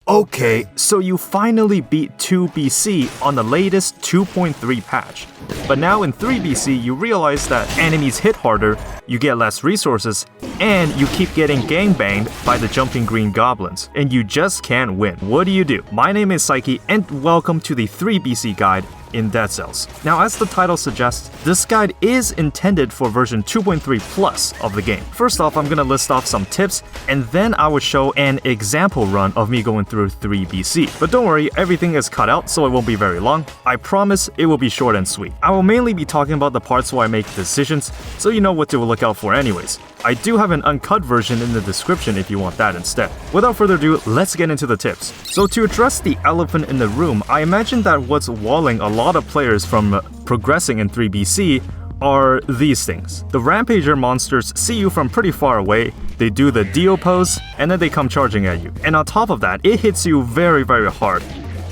Okay, so you finally beat 2 BC on the latest 2.3 patch. But now in 3 BC, you realize that enemies hit harder, you get less resources, and you keep getting gangbanged by the jumping green goblins, and you just can't win. What do you do? My name is Psyche, and welcome to the 3 BC guide in Dead Cells. Now, as the title suggests, this guide is intended for version 2.3 plus of the game. First off, I'm gonna list off some tips, and then I would show an example run of me going through 3 BC. But don't worry, everything is cut out, so it won't be very long. I promise it will be short and sweet. I will mainly be talking about the parts where I make decisions, so you know what to look out for anyways. I do have an uncut version in the description if you want that instead. Without further ado, let's get into the tips. So to address the elephant in the room, I imagine that what's walling a lot of players from progressing in 3 BC are these things. The Rampager monsters see you from pretty far away, they do the Dio pose, and then they come charging at you. And on top of that, it hits you very, very hard.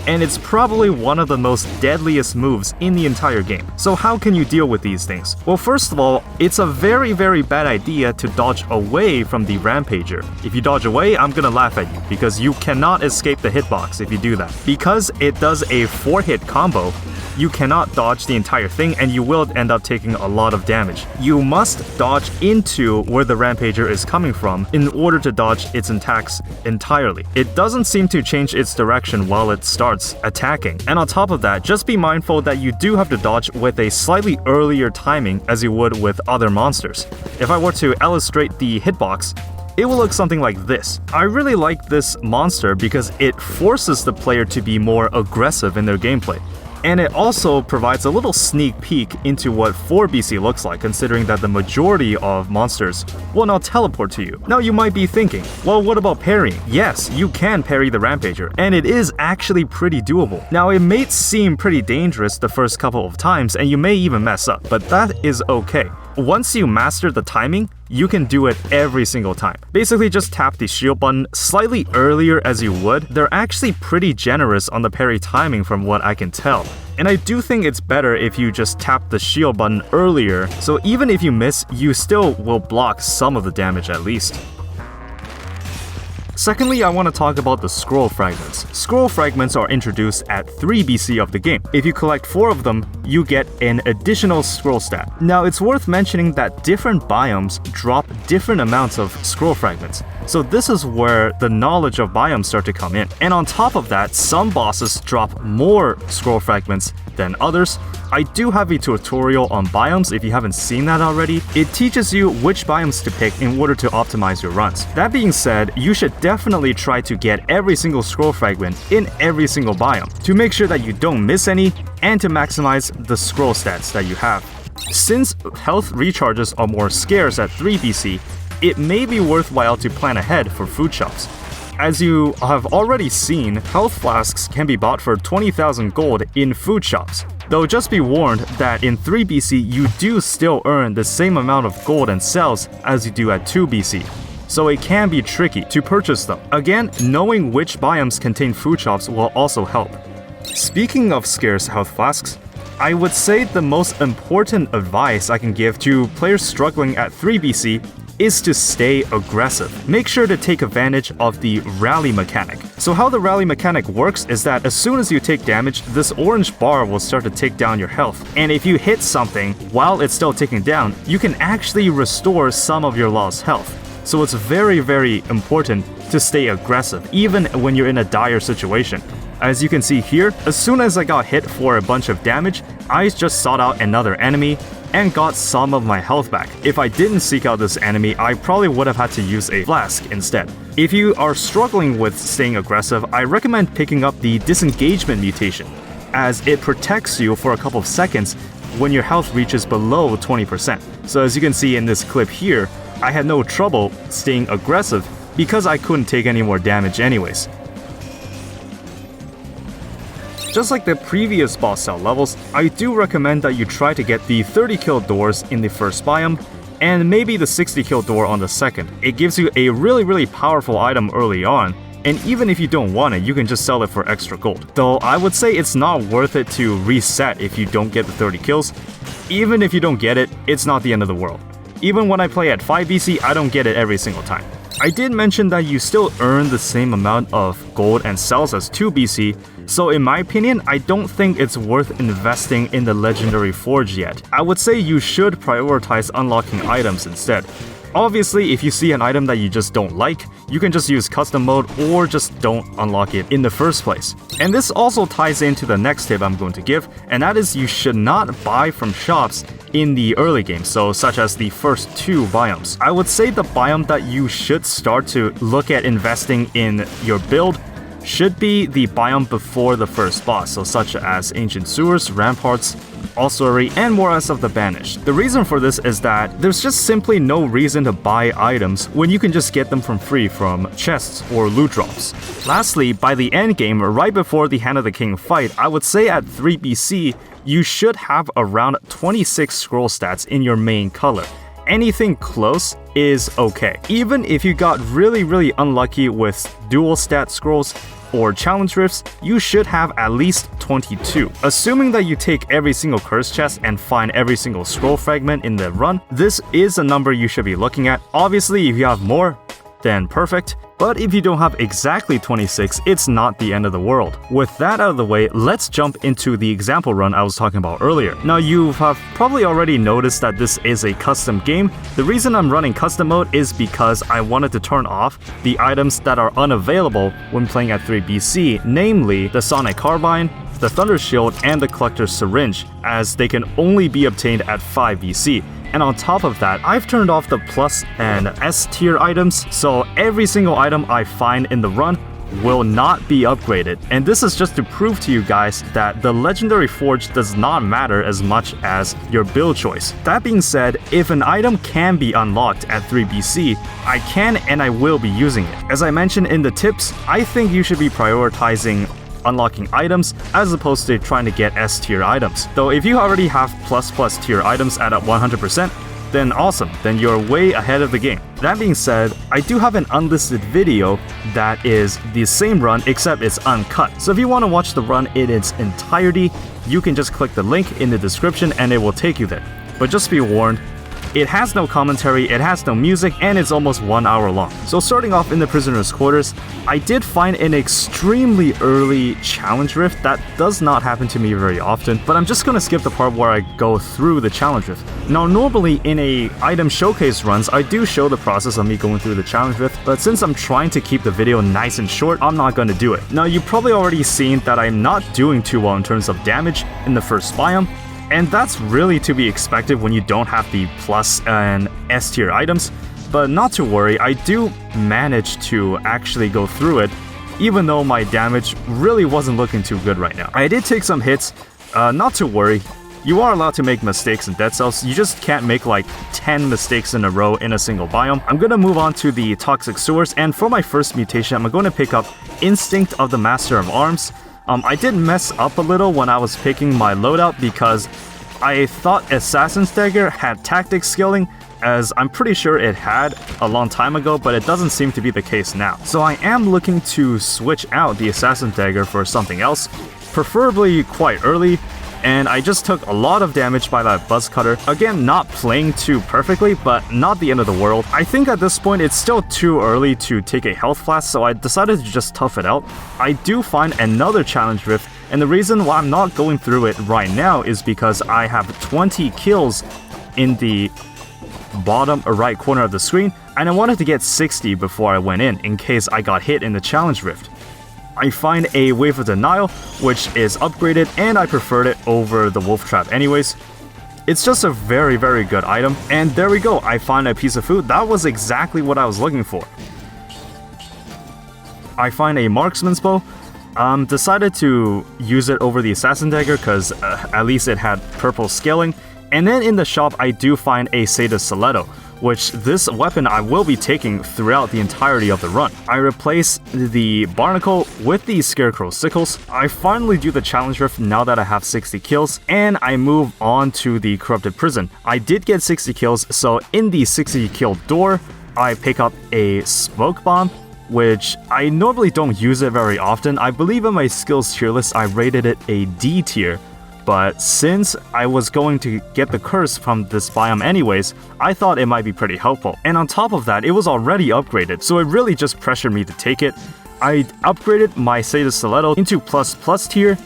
And it's probably one of the most deadliest moves in the entire game. So how can you deal with these things? Well, first of all, it's a very, very bad idea to dodge away from the Rampager. If you dodge away, I'm gonna laugh at you, because you cannot escape the hitbox if you do that. Because it does a 4-hit combo, you cannot dodge the entire thing and you will end up taking a lot of damage. You must dodge into where the Rampager is coming from in order to dodge its attacks entirely. It doesn't seem to change its direction while it starts attacking. And on top of that, just be mindful that you do have to dodge with a slightly earlier timing as you would with other monsters. If I were to illustrate the hitbox, it will look something like this. I really like this monster because it forces the player to be more aggressive in their gameplay. And it also provides a little sneak peek into what 4 BC looks like, considering that the majority of monsters will not teleport to you. Now you might be thinking, well, what about parrying? Yes, you can parry the Rampager, and it is actually pretty doable. Now it may seem pretty dangerous the first couple of times, and you may even mess up, but that is okay. Once you master the timing, you can do it every single time. Basically, just tap the shield button slightly earlier as you would. They're actually pretty generous on the parry timing from what I can tell. And I do think it's better if you just tap the shield button earlier, so even if you miss, you still will block some of the damage at least. Secondly, I want to talk about the scroll fragments. Scroll fragments are introduced at 3 BC of the game. If you collect 4 of them, you get an additional scroll stat. Now, it's worth mentioning that different biomes drop different amounts of scroll fragments. So this is where the knowledge of biomes start to come in. And on top of that, some bosses drop more scroll fragments than others. I do have a tutorial on biomes if you haven't seen that already. It teaches you which biomes to pick in order to optimize your runs. That being said, you should definitely try to get every single scroll fragment in every single biome to make sure that you don't miss any and to maximize the scroll stats that you have. Since health recharges are more scarce at 3 BC, it may be worthwhile to plan ahead for food shops. As you have already seen, health flasks can be bought for 20,000 gold in food shops. Though just be warned that in 3 BC you do still earn the same amount of gold and cells as you do at 2 BC. So it can be tricky to purchase them. Again, knowing which biomes contain food shops will also help. Speaking of scarce health flasks, I would say the most important advice I can give to players struggling at 3 BC is to stay aggressive. Make sure to take advantage of the rally mechanic. So how the rally mechanic works is that as soon as you take damage, this orange bar will start to take down your health. And if you hit something while it's still ticking down, you can actually restore some of your lost health. So it's very, very important to stay aggressive, even when you're in a dire situation. As you can see here, as soon as I got hit for a bunch of damage, I just sought out another enemy and got some of my health back. If I didn't seek out this enemy, I probably would have had to use a flask instead. If you are struggling with staying aggressive, I recommend picking up the disengagement mutation, as it protects you for a couple of seconds when your health reaches below 20%. So as you can see in this clip here, I had no trouble staying aggressive because I couldn't take any more damage anyways. Just like the previous boss cell levels, I do recommend that you try to get the 30 kill doors in the first biome, and maybe the 60 kill door on the second. It gives you a really powerful item early on, and even if you don't want it, you can just sell it for extra gold. Though I would say it's not worth it to reset if you don't get the 30 kills. Even if you don't get it, it's not the end of the world. Even when I play at 5 BC, I don't get it every single time. I did mention that you still earn the same amount of gold and cells as 2BC, so in my opinion, I don't think it's worth investing in the Legendary Forge yet. I would say you should prioritize unlocking items instead. Obviously, if you see an item that you just don't like, you can just use custom mode or just don't unlock it in the first place. And this also ties into the next tip I'm going to give, and that is you should not buy from shops in the early game, so such as the first 2 biomes. I would say the biome that you should start to look at investing in your build should be the biome before the first boss, so such as Ancient Sewers, Ramparts, Ossuary, and Morass of the Banished. The reason for this is that there's just simply no reason to buy items when you can just get them from free from chests or loot drops. Lastly, by the end game, right before the Hand of the King fight, I would say at 3BC, you should have around 26 scroll stats in your main color. Anything close is okay. Even if you got really unlucky with dual stat scrolls or challenge rifts, you should have at least 22. Assuming that you take every single curse chest and find every single scroll fragment in the run, this is a number you should be looking at. Obviously, if you have more, then perfect. But if you don't have exactly 26, it's not the end of the world. With that out of the way, let's jump into the example run I was talking about earlier. Now you have probably already noticed that this is a custom game. The reason I'm running custom mode is because I wanted to turn off the items that are unavailable when playing at 3BC, namely the Sonic Carbine, the Thunder Shield, and the Collector's Syringe, as they can only be obtained at 5BC. And on top of that, I've turned off the plus and S tier items, so every single item I find in the run will not be upgraded. And this is just to prove to you guys that the Legendary Forge does not matter as much as your build choice. That being said, if an item can be unlocked at 3BC, I can and I will be using it. As I mentioned in the tips, I think you should be prioritizing unlocking items as opposed to trying to get S tier items. Though if you already have plus tier items at 100%, then awesome, then you're way ahead of the game. That being said, I do have an unlisted video that is the same run except it's uncut. So if you want to watch the run in its entirety, you can just click the link in the description and it will take you there. But just be warned, it has no commentary, it has no music, and it's almost 1 hour long. So starting off in the prisoner's quarters, I did find an extremely early challenge rift. That does not happen to me very often, but I'm just gonna skip the part where I go through the challenge rift. Now normally in a item showcase runs, I do show the process of me going through the challenge rift, but since I'm trying to keep the video nice and short, I'm not gonna do it. Now you've probably already seen that I'm not doing too well in terms of damage in the first biome, and that's really to be expected when you don't have the plus and S tier items, but not to worry, I do manage to actually go through it, even though my damage really wasn't looking too good right now. I did take some hits, not to worry. You are allowed to make mistakes in Dead Cells, you just can't make like 10 mistakes in a row in a single biome. I'm gonna move on to the Toxic Sewers, and for my first mutation, I'm going to pick up Instinct of the Master of Arms. I did mess up a little when I was picking my loadout because I thought Assassin's Dagger had tactics scaling, as I'm pretty sure it had a long time ago, but it doesn't seem to be the case now. So I am looking to switch out the Assassin's Dagger for something else, preferably quite early, and I just took a lot of damage by that Buzz Cutter. Again, not playing too perfectly, but not the end of the world. I think at this point it's still too early to take a health flask, so I decided to just tough it out. I do find another challenge rift, and the reason why I'm not going through it right now is because I have 20 kills in the bottom right corner of the screen, and I wanted to get 60 before I went in case I got hit in the challenge rift. I find a Wave of Denial, which is upgraded, and I preferred it over the Wolf Trap anyways. It's just a very good item, and there we go, I found a piece of food. That was exactly what I was looking for. I find a Marksman's Bow. Decided to use it over the Assassin Dagger because at least it had purple scaling. And then in the shop, I do find a Sadist Stiletto, which this weapon I will be taking throughout the entirety of the run. I replace the Barnacle with the Scarecrow Sickles. I finally do the challenge rift now that I have 60 kills, and I move on to the Corrupted Prison. I did get 60 kills, so in the 60 kill door, I pick up a Smoke Bomb, which I normally don't use it very often. I believe in my skills tier list, I rated it a D tier. but since I was going to get the curse from this biome anyways, I thought it might be pretty helpful. And on top of that, it was already upgraded, so it really just pressured me to take it. I upgraded my Seta Stiletto into ++ tier,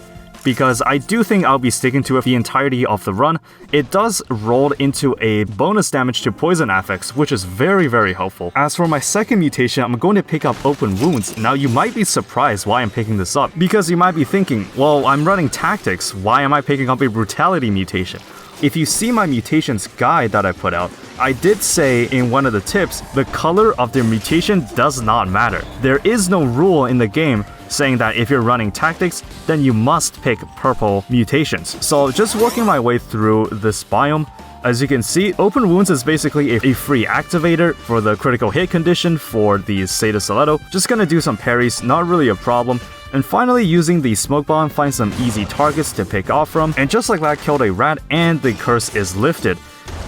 because I do think I'll be sticking to it the entirety of the run. It does roll into a bonus damage to poison affects, which is very, very helpful. As for my second mutation, I'm going to pick up Open Wounds. Now you might be surprised why I'm picking this up, because you might be thinking, well, I'm running tactics, why am I picking up a brutality mutation? If you see my mutations guide that I put out, I did say in one of the tips, the color of the mutation does not matter. There is no rule in the game saying that if you're running tactics, then you must pick purple mutations. So just working my way through this biome, as you can see, Open Wounds is basically a free activator for the critical hit condition for the Seta Stiletto. Just gonna do some parries, not really a problem. And finally, using the Smoke Bomb, find some easy targets to pick off from. And just like that, killed a rat and the curse is lifted.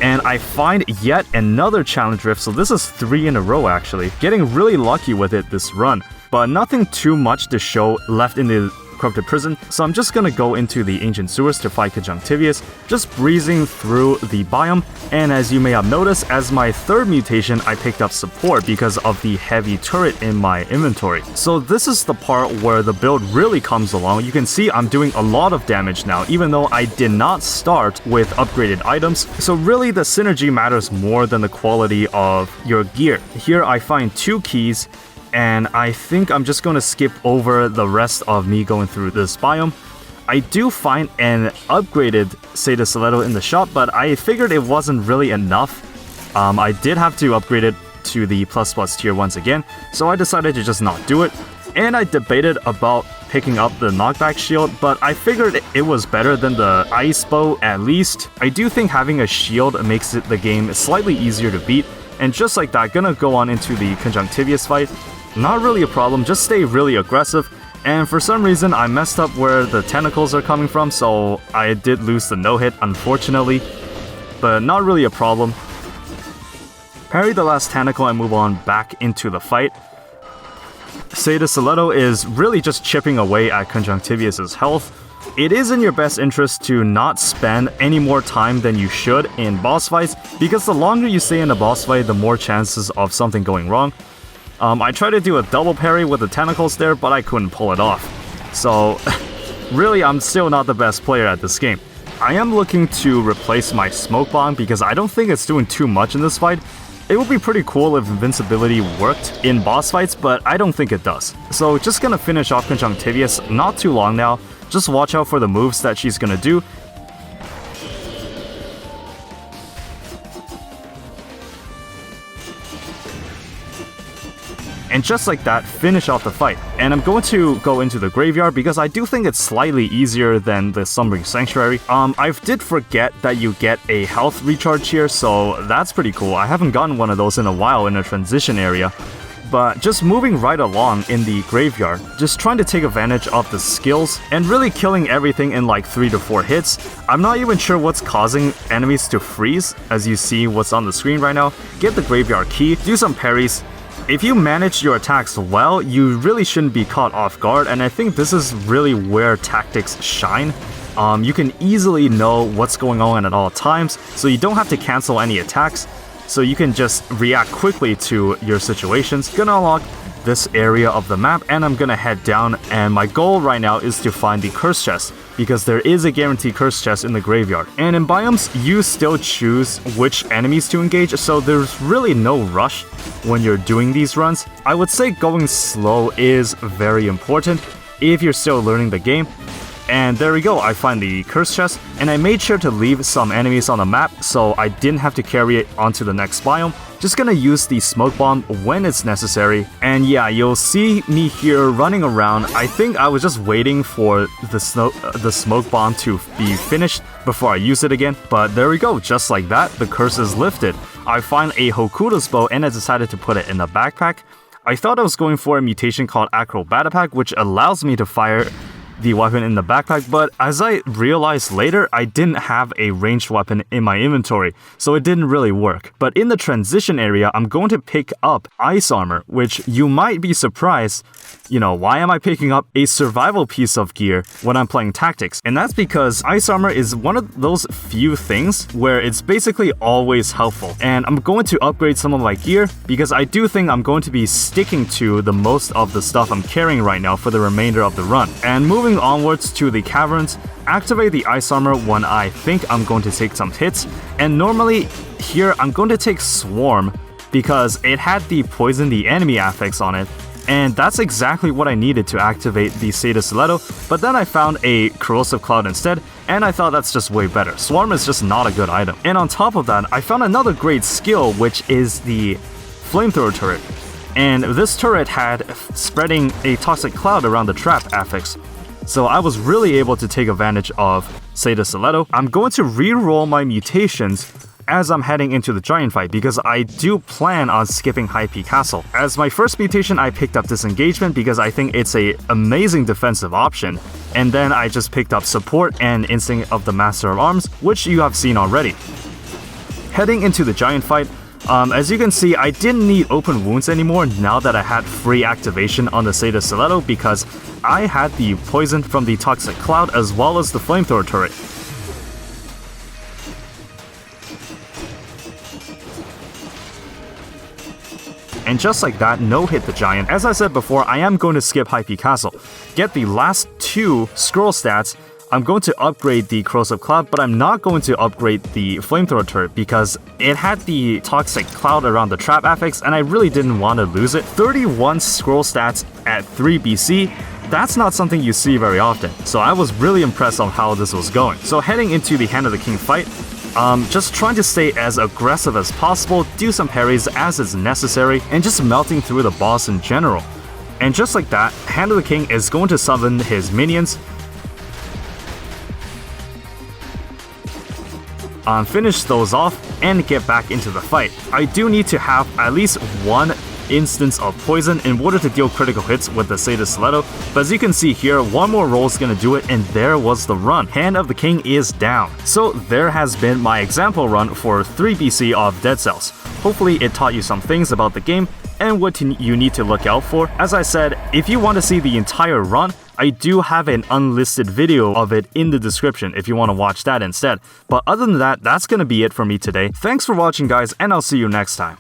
And I find yet another challenge rift, so this is 3 in a row actually. Getting really lucky with it this run. But nothing too much to show left in the Corrupted Prison, so I'm just gonna go into the Ancient Sewers to fight Conjunctivius, just breezing through the biome. And as you may have noticed, as my third mutation, I picked up Support because of the heavy turret in my inventory. So this is the part where the build really comes along. You can see I'm doing a lot of damage now, even though I did not start with upgraded items. So really the synergy matters more than the quality of your gear. Here I find 2 keys, and I think I'm just going to skip over the rest of me going through this biome. I do find an upgraded Seta Stiletto in the shop, but I figured it wasn't really enough. I did have to upgrade it to the ++ tier once again, so I decided to just not do it. And I debated about picking up the knockback shield, but I figured it was better than the ice bow at least. I do think having a shield makes the game slightly easier to beat. And just like that, gonna go on into the Conjunctivius fight. Not really a problem, just stay really aggressive. And for some reason, I messed up where the tentacles are coming from, so I did lose the no-hit, unfortunately. But not really a problem. Parry the last tentacle and move on back into the fight. Seta Stiletto is really just chipping away at Conjunctivius' health. It is in your best interest to not spend any more time than you should in boss fights, because the longer you stay in a boss fight, the more chances of something going wrong. I tried to do a double parry with the tentacles there, but I couldn't pull it off. So, really, I'm still not the best player at this game. I am looking to replace my Smoke Bomb because I don't think it's doing too much in this fight. It would be pretty cool if invincibility worked in boss fights, but I don't think it does. So just gonna finish off Conjunctivius, not too long now. Just watch out for the moves that she's gonna do. And just like that, finish off the fight. And I'm going to go into the graveyard because I do think it's slightly easier than the Slumbering Sanctuary. I did forget that you get a health recharge here, so that's pretty cool. I haven't gotten one of those in a while in a transition area. But just moving right along in the graveyard, just trying to take advantage of the skills and really killing everything in like 3 to 4 hits. I'm not even sure what's causing enemies to freeze, as you see what's on the screen right now. Get the graveyard key, do some parries. If you manage your attacks well, you really shouldn't be caught off guard, and I think this is really where tactics shine. You can easily know what's going on at all times, so you don't have to cancel any attacks, so you can just react quickly to your situations. Gonna unlock this area of the map, and I'm gonna head down, and my goal right now is to find the curse chest, because there is a guaranteed curse chest in the graveyard. And in biomes, you still choose which enemies to engage, so there's really no rush when you're doing these runs. I would say going slow is very important if you're still learning the game. And there we go, I find the curse chest, and I made sure to leave some enemies on the map so I didn't have to carry it onto the next biome. Just gonna use the smoke bomb when it's necessary. And yeah, you'll see me here running around. I think I was just waiting for the smoke bomb to be finished before I use it again. But there we go, just like that, the curse is lifted. I find a Hokuto's bow and I decided to put it in a backpack. I thought I was going for a mutation called Acrobatapack, which allows me to fire the weapon in the backpack, but as I realized later, I didn't have a ranged weapon in my inventory, so it didn't really work. But in the transition area, I'm going to pick up ice armor, which you might be surprised. Why am I picking up a survival piece of gear when I'm playing tactics? And that's because ice armor is one of those few things where it's basically always helpful. And I'm going to upgrade some of my gear because I do think I'm going to be sticking to the most of the stuff I'm carrying right now for the remainder of the run. And moving onwards to the caverns, activate the ice armor when I think I'm going to take some hits. And normally here I'm going to take Swarm because it had the poison the enemy affix on it. And that's exactly what I needed to activate the Seda Stiletto, but then I found a Corrosive Cloud instead, and I thought that's just way better. Swarm is just not a good item. And on top of that, I found another great skill, which is the Flamethrower Turret. And this turret had spreading a Toxic Cloud around the trap affix. So I was really able to take advantage of Seda Stiletto. I'm going to re-roll my mutations as I'm heading into the giant fight because I do plan on skipping High Peak Castle. As my first mutation, I picked up Disengagement because I think it's an amazing defensive option. And then I just picked up Support and Instinct of the Master of Arms, which you have seen already. Heading into the giant fight, as you can see, I didn't need open wounds anymore now that I had free activation on the Seda Stiletto because I had the poison from the Toxic Cloud as well as the Flamethrower Turret. And just like that, no-hit the giant. As I said before, I am going to skip High Peak Castle. Get the last 2 scroll stats. I'm going to upgrade the Corrosive Cloud, but I'm not going to upgrade the Flamethrower Turret because it had the Toxic Cloud around the trap affix and I really didn't want to lose it. 31 scroll stats at 3 BC. That's not something you see very often, so I was really impressed on how this was going. So heading into the Hand of the King fight, just trying to stay as aggressive as possible, do some parries as is necessary, and just melting through the boss in general. And just like that, Hand of the King is going to summon his minions, finish those off, and get back into the fight. I do need to have at least one instance of poison in order to deal critical hits with the Seda Stiletto, but as you can see here, one more roll is gonna do it, and there was the run. Hand of the King is down. So there has been my example run for 3 BC of Dead Cells. Hopefully it taught you some things about the game and what you need to look out for. As I said, if you want to see the entire run, I do have an unlisted video of it in the description if you want to watch that instead. But other than that, that's gonna be it for me today. Thanks for watching guys, and I'll see you next time.